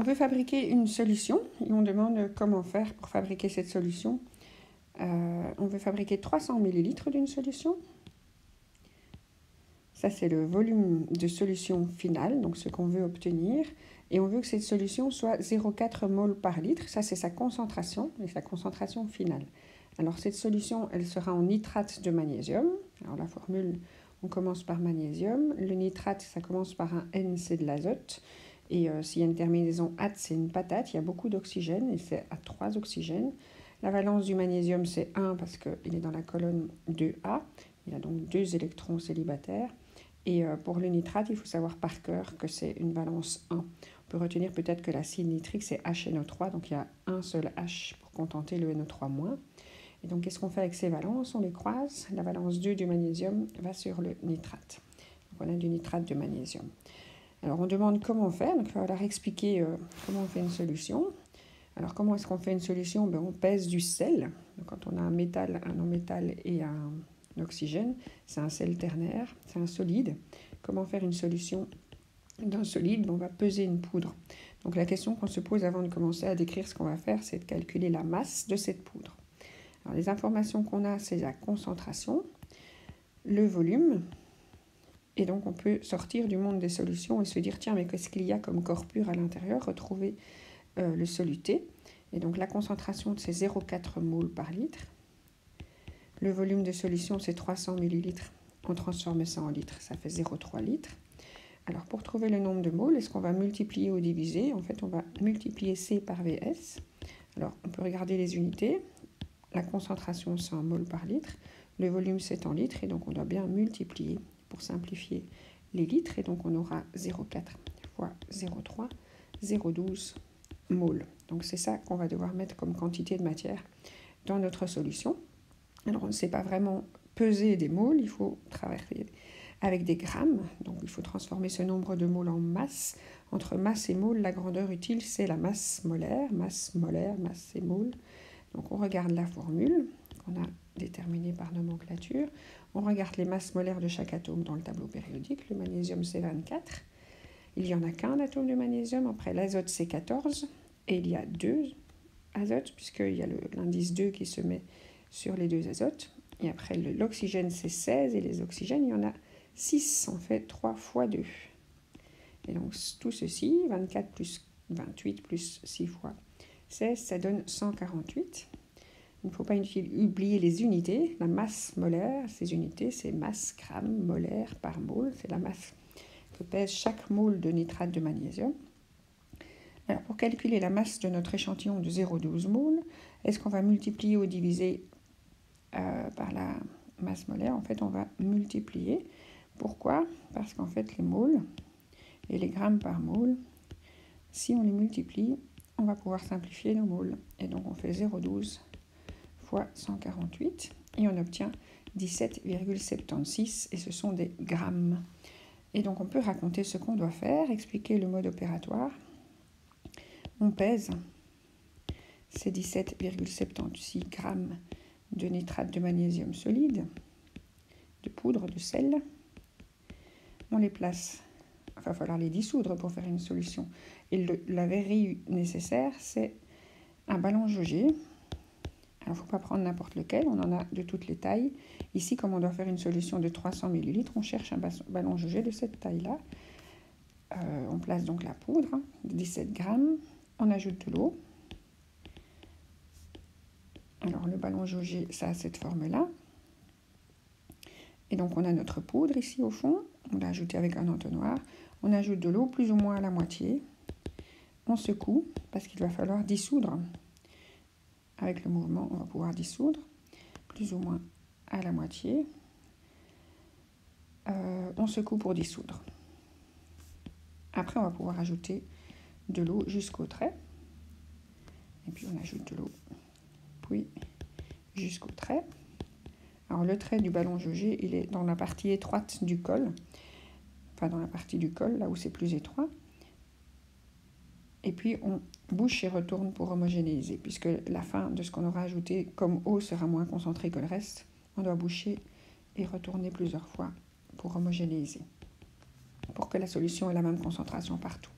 veut fabriquer une solution et on demande comment faire pour fabriquer cette solution. On veut fabriquer 300 ml d'une solution. Ça, c'est le volume de solution finale, donc ce qu'on veut obtenir. Et on veut que cette solution soit 0,4 mol par litre. Ça, c'est sa concentration et sa concentration finale. Alors, cette solution, elle sera en nitrate de magnésium. Alors, la formule, on commence par magnésium. Le nitrate, ça commence par un N, c'est de l'azote. Et s'il y a une terminaison AT, c'est une patate. Il y a beaucoup d'oxygène et c'est à 3 oxygènes. La valence du magnésium, c'est 1 parce qu'il est dans la colonne 2A. Il a donc 2 électrons célibataires. Et pour le nitrate, il faut savoir par cœur que c'est une valence 1. On peut retenir peut-être que l'acide nitrique, c'est HNO3, donc il y a un seul H pour contenter le NO3-. Et donc, qu'est-ce qu'on fait avec ces valences? On les croise. La valence 2 du magnésium va sur le nitrate. Donc, on a du nitrate de magnésium. Alors, on demande comment faire. Donc, il va falloir expliquer comment on fait une solution. Alors, comment est-ce qu'on fait une solution? On pèse du sel. Donc, quand on a un métal, un non-métal et un oxygène, c'est un sel ternaire, c'est un solide. Comment faire une solution d'un solide? On va peser une poudre. Donc, la question qu'on se pose avant de commencer à décrire ce qu'on va faire, c'est de calculer la masse de cette poudre. Alors, les informations qu'on a, c'est la concentration, le volume, et donc on peut sortir du monde des solutions et se dire, tiens, mais qu'est-ce qu'il y a comme corps pur à l'intérieur? Retrouver le soluté. Et donc la concentration, c'est 0,4 mol par litre. Le volume de solution, c'est 300 ml. On transforme ça en litres, ça fait 0,3 litres. Alors pour trouver le nombre de moles, est-ce qu'on va multiplier ou diviser? En fait, on va multiplier C par VS. Alors on peut regarder les unités. La concentration, c'est en moles par litre. Le volume, c'est en litres. Et donc, on doit bien multiplier pour simplifier les litres. Et donc, on aura 0,4 fois 0,3, 0,12 moles. Donc, c'est ça qu'on va devoir mettre comme quantité de matière dans notre solution. Alors, on ne sait pas vraiment peser des moles. Il faut travailler avec des grammes. Donc, il faut transformer ce nombre de moles en masse. Entre masse et mole, la grandeur utile, c'est la masse molaire. Masse et mole. Donc, on regarde la formule qu'on a déterminée par nomenclature. On regarde les masses molaires de chaque atome dans le tableau périodique. Le magnésium, c'est 24. Il n'y en a qu'un atome de magnésium. Après, l'azote, c'est 14. Et il y a 2 azotes, puisqu'il y a l'indice 2 qui se met sur les 2 azotes. Et après, l'oxygène, c'est 16. Et les oxygènes, il y en a 6. On fait 3 fois 2. Et donc, tout ceci, 24 plus 28 plus 6 fois 16, ça donne 148. Il ne faut pas oublier les unités. La masse molaire, ces unités, c'est masse gramme molaire par mole. C'est la masse que pèse chaque mole de nitrate de magnésium. Alors, pour calculer la masse de notre échantillon de 0,12 mol, est-ce qu'on va multiplier ou diviser par la masse molaire? En fait, on va multiplier. Pourquoi? Parce qu'en fait, les moles et les grammes par mole, si on les multiplie, on va pouvoir simplifier nos moles. Et donc, on fait 0,12 fois 148 et on obtient 17,76 et ce sont des grammes. Et donc, on peut raconter ce qu'on doit faire, expliquer le mode opératoire. On pèse ces 17,76 grammes de nitrate de magnésium solide, de poudre de sel. On les place. Il va falloir les dissoudre pour faire une solution. Et la verrie nécessaire, c'est un ballon jaugé. Alors, il ne faut pas prendre n'importe lequel, on en a de toutes les tailles. Ici, comme on doit faire une solution de 300 ml, on cherche un ballon jaugé de cette taille-là. On place donc la poudre de 17 grammes. On ajoute de l'eau. Alors, le ballon jaugé, ça a cette forme-là. Et donc, on a notre poudre ici au fond. On l'a ajoutée avec un entonnoir. On ajoute de l'eau plus ou moins à la moitié. On secoue parce qu'il va falloir dissoudre. Avec le mouvement, on va pouvoir dissoudre plus ou moins à la moitié. On secoue pour dissoudre. Après, on va pouvoir ajouter de l'eau jusqu'au trait. Et puis, on ajoute de l'eau, puis jusqu'au trait. Alors, le trait du ballon jaugé, il est dans la partie étroite du col. Enfin, dans la partie du col, là où c'est plus étroit. Et puis, on bouche et retourne pour homogénéiser. Puisque la fin de ce qu'on aura ajouté comme eau sera moins concentrée que le reste, on doit boucher et retourner plusieurs fois pour homogénéiser. Pour que la solution ait la même concentration partout.